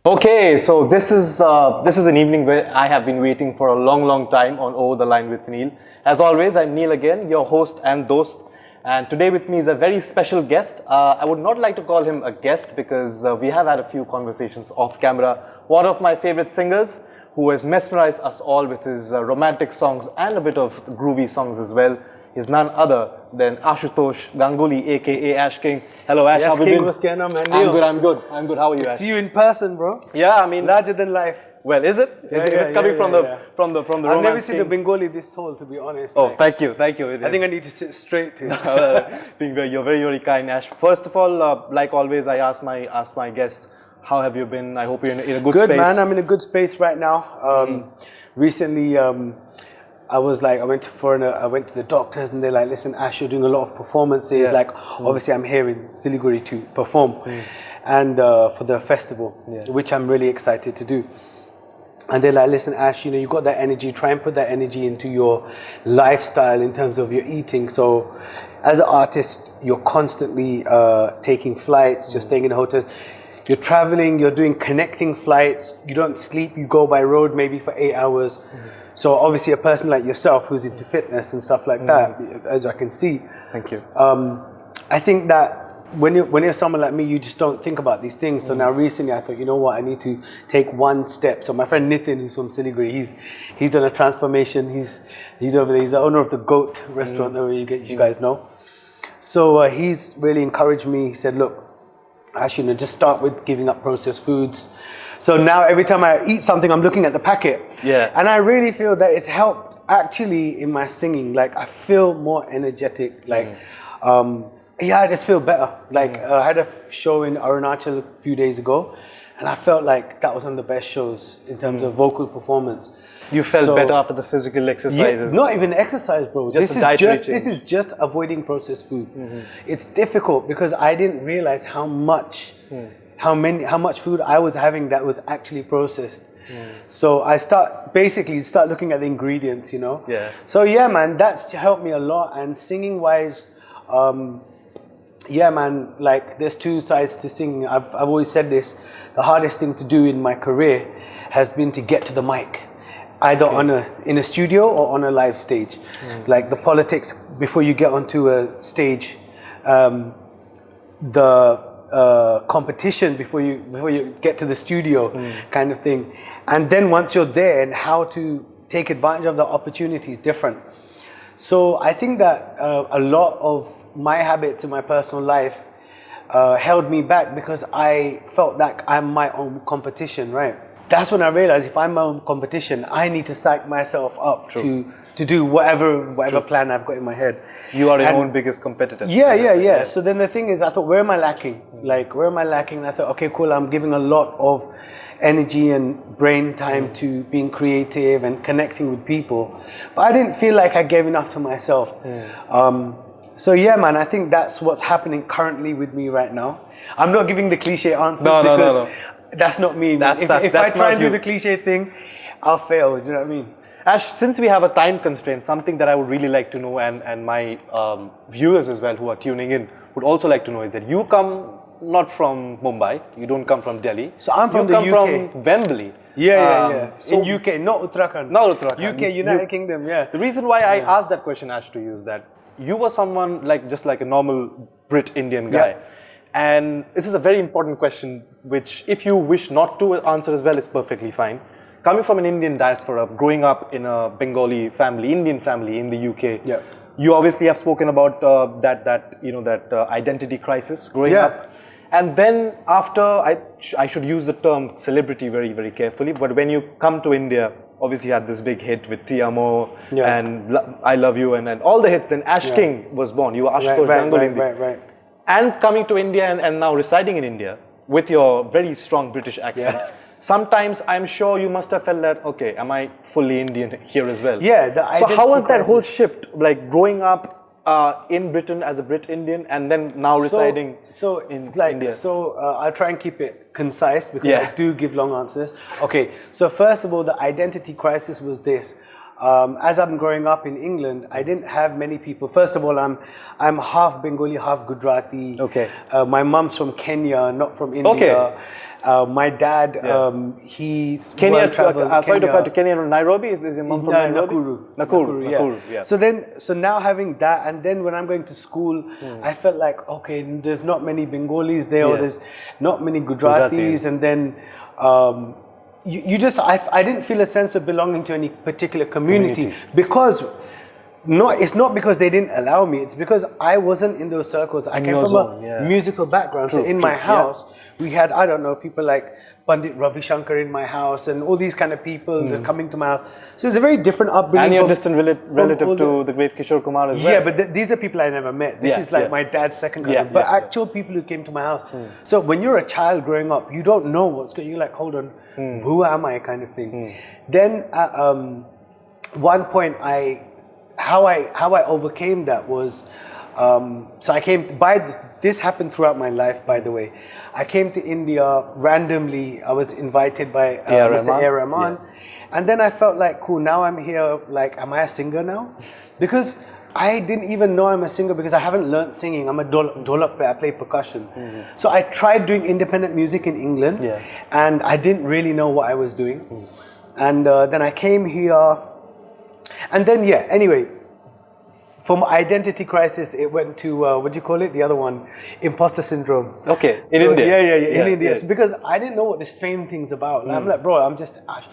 Okay, so this is an evening where I have been waiting for a long time on Over the Line with Neil. As always, I'm Neil again, your host and dost. And today with me is a very special guest. I would not like to call him a guest because we have had a few conversations off camera. One of my favorite singers who has mesmerized us all with his romantic songs and a bit of groovy songs as well is none other than Ashutosh Ganguly, aka Ash King. Hello Ash, yes, how have you King, been? what's going on, man? I'm good. How are you, Ash? See you in person, bro. Yeah, I mean, larger than life. Well, is it? It's coming from the I've never seen a Bengali this tall, to be honest. Oh, thank you. I think I need to sit straight too. You're very kind, Ash. First of all, like always, I ask my guests, how have you been? I hope you're in a good space. Good, man. I'm in a good space right now. Recently, I went to the doctors and they're like, listen, Ash, you're doing a lot of performances. Like, obviously, I'm here in Siliguri to perform and for the festival, which I'm really excited to do. And they're like, listen, Ash, you got that energy. Try and put that energy into your lifestyle in terms of your eating. So, as an artist, you're constantly taking flights. You're staying in hotels. You're traveling. You're doing connecting flights. You don't sleep. You go by road maybe for 8 hours. So obviously a person like yourself who's into fitness and stuff like that, as I can see. Thank you. I think that when you're someone like me, you just don't think about these things. So now recently I thought, you know what, I need to take one step. So my friend Nitin, who's from Siliguri, he's done a transformation. He's over there. He's the owner of the Goat restaurant where you guys know. So he's really encouraged me. He said, look, Ash, just start with giving up processed foods. So now every time I eat something, I'm looking at the packet. Yeah. And I really feel that it's helped actually in my singing. Like I feel more energetic. Like, I just feel better. Like I had a show in Arunachal a few days ago and I felt like that was one of the best shows in terms of vocal performance. You felt better after the physical exercises? Yeah, not even exercise, bro. This is just avoiding processed food. It's difficult because I didn't realize how much food I was having that was actually processed. So I start looking at the ingredients, Yeah. So yeah, man, that's helped me a lot. And singing wise, yeah, man, like there's two sides to singing. I've always said this. The hardest thing to do in my career has been to get to the mic, either in a studio or on a live stage. Like the politics before you get onto a stage, competition before you get to the studio, kind of thing. And then once you're there, and how to take advantage of the opportunity is different. So I think that a lot of my habits in my personal life held me back because I felt like I'm my own competition, right? That's when I realized if I'm my own competition, I need to psych myself up to do whatever plan I've got in my head. You are your own biggest competitor. Yeah. So then the thing is, I thought, where am I lacking? And I thought, okay, cool, I'm giving a lot of energy and brain time to being creative and connecting with people. But I didn't feel like I gave enough to myself. So yeah, man, I think that's what's happening currently with me right now. I'm not giving the cliche answer because that's not me. If I try and do the cliche thing, I'll fail. Do you know what I mean? Ash, since we have a time constraint, something that I would really like to know, and my viewers as well who are tuning in would also like to know, is that you come not from Mumbai, you don't come from Delhi. So I'm from the UK. You come from Wembley. Yeah. So in UK, not Uttarakhand. UK, United Kingdom, yeah. The reason why I asked that question, Ash, to you is that you were someone just like a normal Brit-Indian guy. Yeah. And this is a very important question, which if you wish not to answer as well, is perfectly fine. Coming from an Indian diaspora, growing up in a Bengali family, Indian family in the UK, you obviously have spoken about that identity crisis growing up. And then after, I should use the term celebrity very, very carefully, but when you come to India, obviously you had this big hit with Te Amo and I Love You and all the hits. Then Ash King was born. You were Ashutosh Ganguly. Right. And coming to India and now residing in India with your very strong British accent, sometimes I'm sure you must have felt that, okay, am I fully Indian here as well? Yeah. So how was that whole shift, like growing up in Britain as a Brit Indian and then now residing in India? So I'll try and keep it concise because I do give long answers. Okay, so first of all, the identity crisis was this. As I'm growing up in England, I didn't have many people. First of all, I'm half Bengali, half Gujarati. Okay. My mom's from Kenya, not from India. Okay. My dad, he's Kenya, well-traveled. sorry to cut to Kenya, Nairobi? Is your mom from Nairobi? Nakuru, yeah. So now having that, and then when I'm going to school, I felt like, okay, there's not many Bengalis there, or there's not many Gujaratis, and then I didn't feel a sense of belonging to any particular community. Because it's not because they didn't allow me, it's because I wasn't in those circles. I came from a musical background. So in my house, we had, I don't know, people like Pandit Ravi Shankar in my house and all these kind of people that's coming to my house. So it's a very different upbringing. And you're distant relative to the great Kishore Kumar as well. Yeah, but these are people I never met. This is like my dad's second cousin. But actual people who came to my house. So when you're a child growing up, you don't know what's going on. You're like, hold on, who am I kind of thing. Then at one point, how I overcame that was, so I came, this happened throughout my life, by the way. I came to India randomly. I was invited by Mr. AR Rahman. And then I felt like, cool, now I'm here, like, am I a singer now? Because I didn't even know I'm a singer because I haven't learned singing. I'm a dholak player, I play percussion. So I tried doing independent music in England and I didn't really know what I was doing. And then I came here and then, anyway, from identity crisis, it went to, what do you call it? The other one, imposter syndrome. Okay, in India. In India. So because I didn't know what this fame thing's about. I'm like, bro, I'm just Ash.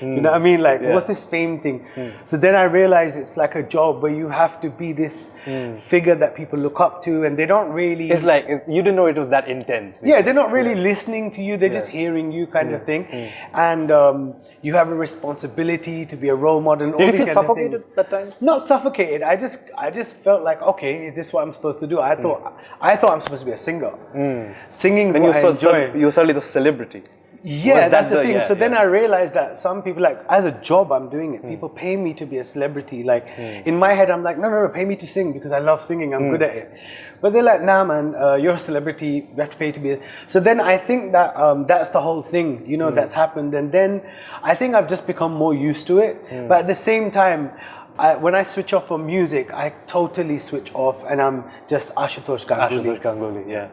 You know what I mean? Like, what's this fame thing? So then I realized it's like a job where you have to be this figure that people look up to, and they don't really... It's like, you didn't know it was that intense. Yeah, they're not really listening to you. They're just hearing you kind of thing. And you have a responsibility to be a role model. Did you feel suffocated at times? Not suffocated. I just felt like, okay, is this what I'm supposed to do? I thought I'm supposed to be a singer. Singing's what I enjoy. You're suddenly the celebrity. Yeah, that's the thing. So then I realized that some people, like, as a job, I'm doing it. People pay me to be a celebrity. Like, in my head, I'm like, no, pay me to sing because I love singing. I'm good at it. But they're like, nah, man, you're a celebrity. We have to pay you to be. So then I think that that's the whole thing, you know, that's happened. And then I think I've just become more used to it. But at the same time, when I switch off from music, I totally switch off and I'm just Ashutosh Ganguly. Ashutosh Ganguly, yeah.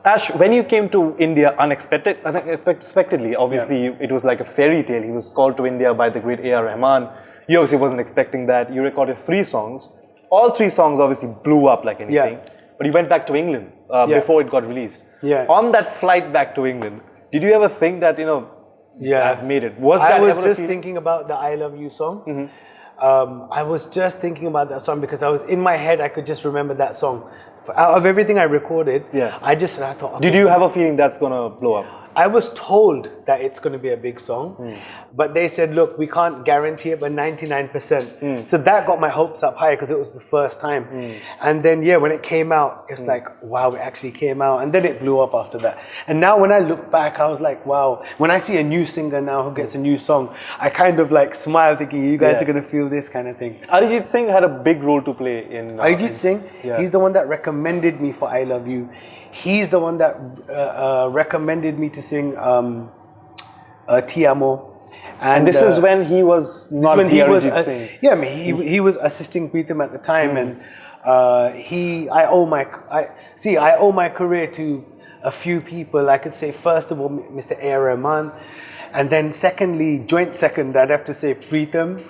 Ash, when you came to India unexpectedly, obviously it was like a fairy tale. He was called to India by the great AR Rahman. You obviously wasn't expecting that. You recorded 3 songs. All 3 songs obviously blew up like anything. But you went back to England before it got released. On that flight back to England, did you ever think that, you know, I've made it? I was just thinking about the I Love You song. I was just thinking about that song because I was in my head, I could just remember that song. Out of everything I recorded, I thought, okay, did you have a feeling that's gonna blow up? I was told that it's going to be a big song, but they said, look, we can't guarantee it, but 99%. So that got my hopes up high because it was the first time. And then, when it came out, it's like, wow, it actually came out. And then it blew up after that. And now when I look back, I was like, wow. When I see a new singer now who gets a new song, I kind of like smile thinking, you guys are going to feel this kind of thing. Arijit Singh had a big role to play in... Arijit Singh, he's the one that recommended me for I Love You. He's the one that recommended me to sing Te Amo. And this is when he was not Arijit Singh. Yeah, I mean, he was assisting Pritam at the time, and I owe my career to a few people. I could say first of all, Mr. AR Rahman, and then secondly, joint second, I'd have to say Pritam,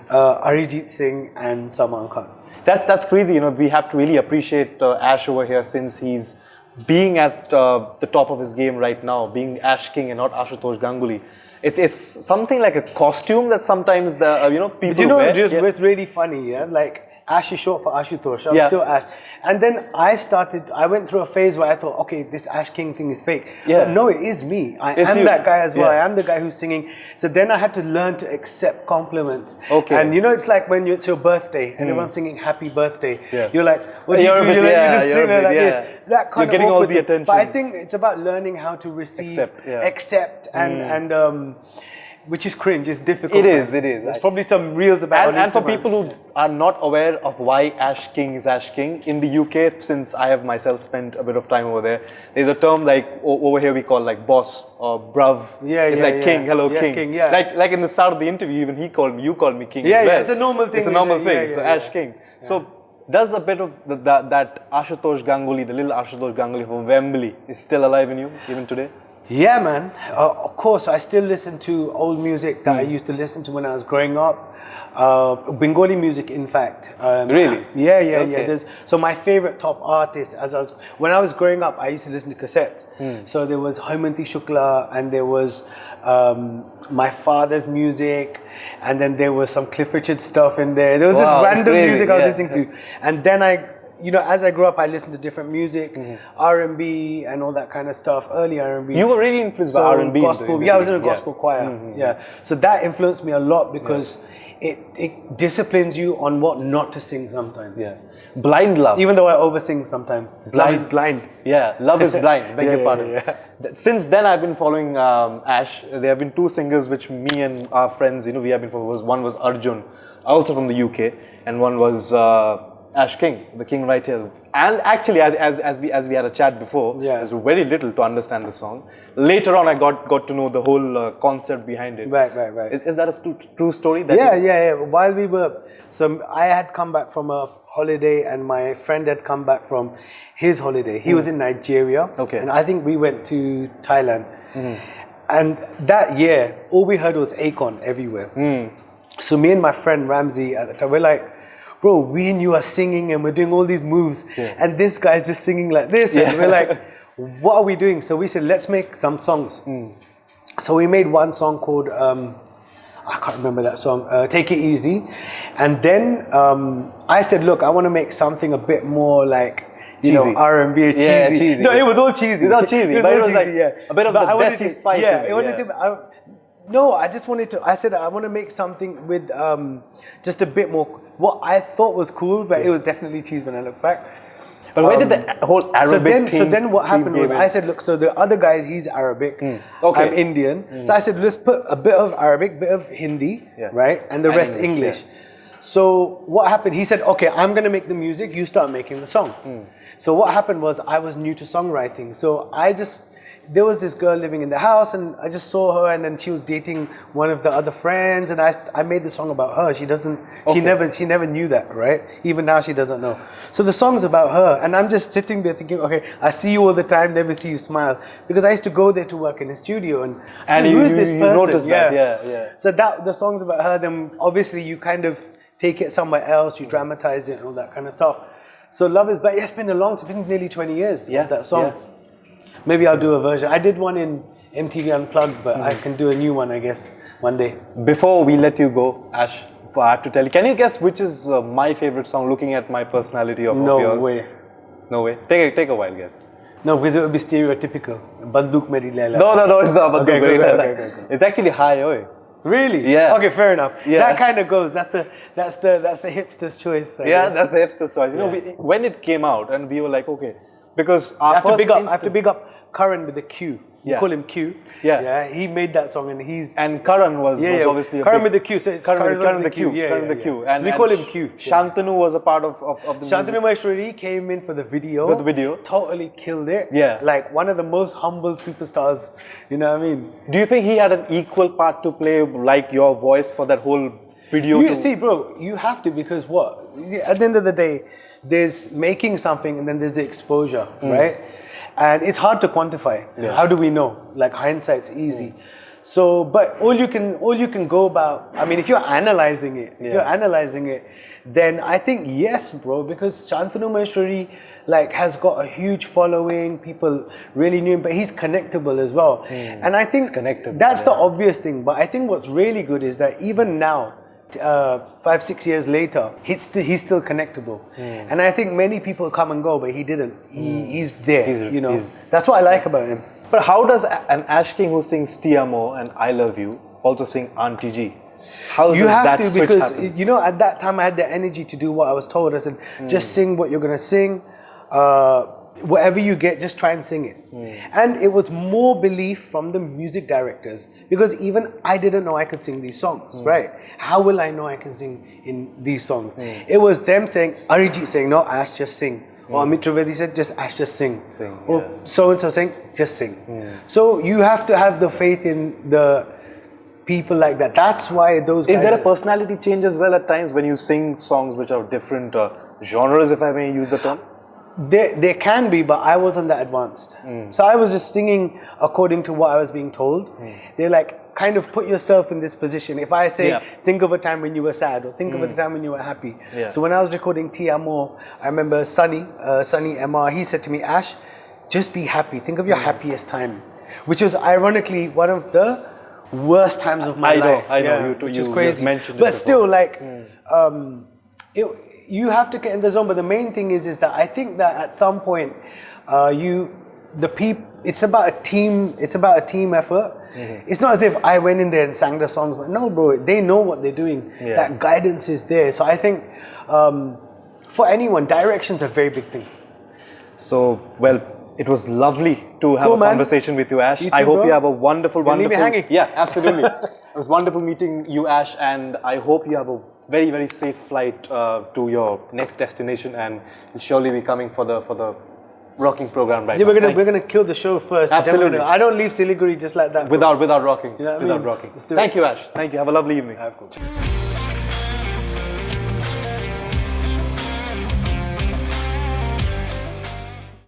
Arijit Singh, and Salman Khan. That's crazy. You know, we have to really appreciate Ash over here since he's being at the top of his game right now, being Ash King and not Ashutosh Ganguly. It's something like a costume that sometimes the people wear. It's really funny, like Ash is short for Ashutosh. I'm still Ash. And then I went through a phase where I thought, okay, this Ash King thing is fake. But no, it is me. I am that guy as well. I am the guy who's singing. So then I had to learn to accept compliments. And it's like when it's your birthday and everyone's singing happy birthday. You're like, what do you do? You just sing like this. So that kind You're getting all the attention. But I think it's about learning how to receive, accept and which is cringe. It's difficult. It is. There's probably some reels about it. And for people who are not aware of why Ash King is Ash King, in the UK, since I have myself spent a bit of time over there, there's a term like over here we call like boss or bruv. It's like king, hello king. King, Like in the start of the interview, even you called me king as well. It's a normal thing. It's a normal thing. So Ash King. So does a bit of that Ashutosh Ganguly, the little Ashutosh Ganguly from Wembley, is still alive in you even today? Yeah, man. Of course, I still listen to old music that I used to listen to when I was growing up. Bengali music, in fact. Really? Yeah, yeah, Okay. yeah. So my favorite top artist, when I was growing up, I used to listen to cassettes. So there was Haimanti Shukla, and there was my father's music, and then there was some Cliff Richard stuff in there. There was Wow, this that's random crazy, music I was yeah. listening to, and then as I grew up, I listened to different music, R&B and all that kind of stuff. Early R&B. You were really influenced by So R&B. gospel. Yeah, I was in a gospel choir. Yeah, so that influenced me a lot because it disciplines you on what not to sing sometimes. Yeah. Blind love. Even though I oversing sometimes. Love is blind. Yeah, love is blind. Beg Yeah, your yeah, pardon. yeah. Since then, I've been following Ash. There have been two singers which me and our friends, we have been following. One was Arjun, also from the UK, and one was Ash King, the king right here. And actually, as we had a chat before, there's very little to understand the song. Later on, I got to know the whole concept behind it. Right. Is that a true story? Yeah. While we were, so I had come back from a holiday, and my friend had come back from his holiday. He was in Nigeria, and I think we went to Thailand. And that year, all we heard was Akon everywhere. So me and my friend Ramsey at the time, we're like, bro, we and you are singing and we're doing all these moves, and this guy's just singing like this, and we're like, what are we doing? So we said, let's make some songs. So we made one song called, I can't remember that song, Take It Easy. And then I said, look, I want to make something a bit more like, cheesy. R&B, cheesy. Yeah, cheesy. No, it was all cheesy. It was all cheesy, but it was like a bit of the desi spice in it, I wanted to, no, I just wanted to, I said I want to make something with just a bit more, what I thought was cool, but it was definitely cheese when I look back. But where did the whole Arabic So then what happened was, I said, look, so the other guy, he's Arabic, I'm Indian. So I said, let's put a bit of Arabic, bit of Hindi, right? And the rest English. So what happened, he said, okay, I'm going to make the music, you start making the song. So what happened was, I was new to songwriting. So there was this girl living in the house, and I just saw her, and then she was dating one of the other friends, and I made the song about her. She never knew that, right? Even now she doesn't know. So the song's about her, and I'm just sitting there thinking, okay, I see you all the time, never see you smile, because I used to go there to work in the studio, and who is this person? You noticed that, yeah. So the song's about her. Then obviously you kind of take it somewhere else, you dramatize it and all that kind of stuff. So Love Is Blind. It's been it's been nearly 20 years of that song. Yeah. Maybe I'll do a version. I did one in MTV Unplugged, but I can do a new one, I guess, one day. Before we let you go, Ash, I have to tell you, can you guess which is my favorite song, looking at my personality of yours? No way. No way. Take a wild guess. No, because it would be stereotypical. Banduk Meri Laila. No, it's not Banduk Meri Laila. Okay. It's actually Hi Oi. Really? Yeah. Okay, fair enough. Yeah. That kind of goes. That's the hipster's choice. I guess. That's the hipster's choice. When it came out, and we were like, okay, because I have to big up Karan with the Q. We call him Q. Yeah. He made that song, and Karan was obviously Karan with the Q. So it's Karan with the Q. Karan with the Q. And we call him Q. Shantanu was a part of the Shantanu Maheshwari came in for the video. Totally killed it. Yeah. Like one of the most humble superstars. You know what I mean? Do you think he had an equal part to play, like your voice, for that whole video? See, bro, you have to, because what? At the end of the day, there's making something, and then there's the exposure, right? And it's hard to quantify. How do we know? Like, hindsight's easy. So, but all you can go about, I mean, if you're analyzing it, then I think yes, bro, because Shantanu Maheshwari has got a huge following, people really knew him, but he's connectable as well. And I think that's the obvious thing, but I think what's really good is that even now, 5-6 years later, he's still connectable. And I think many people come and go, but he didn't. He's there, That's what I like about him. But how does an Ash King who sings Te Amo and I Love You also sing Aunty Ji? How you does have that to, switch because happen? at that time I had the energy to do what I was told. I said, just sing what you're gonna sing. Whatever you get, just try and sing it. And it was more belief from the music directors, because even I didn't know I could sing these songs, right? How will I know I can sing in these songs? It was them saying, Arijit saying, no, Ash, just sing. Or Amit Trivedi said, just Ash, just sing. Or so-and-so saying, just sing. So you have to have the faith in the people like that. That's why those guys... Is there a personality change as well at times when you sing songs which are different genres, if I may use the term? There can be, but I wasn't that advanced. So I was just singing according to what I was being told. They're like, kind of put yourself in this position. If I say, think of a time when you were sad, or think of a time when you were happy. So when I was recording Te Amo, I remember Sunny MR, he said to me, Ash, just be happy. Think of your happiest time. Which was ironically one of the worst times of my life. I know. Which is crazy. Mentioned but still, like, you have to get in the zone. But the main thing is that I think that at some point, it's about a team. It's about a team effort. It's not as if I went in there and sang the songs, but no, bro, they know what they're doing. That guidance is there. So I think for anyone, direction's a very big thing. So, well, it was lovely to have a conversation with you, Ash. You too, I hope bro. you have a wonderful. Leave me hanging. Yeah, absolutely. It was wonderful meeting you, Ash, and I hope you have a very, very safe flight to your next destination, and you'll surely be coming for the rocking program right now. We're gonna kill the show first. Absolutely. I don't leave Siliguri just like that. Without rocking. You know what I without mean? rocking. Let's do Thank it. you, Ash. Thank you. Have a lovely evening. Have a good.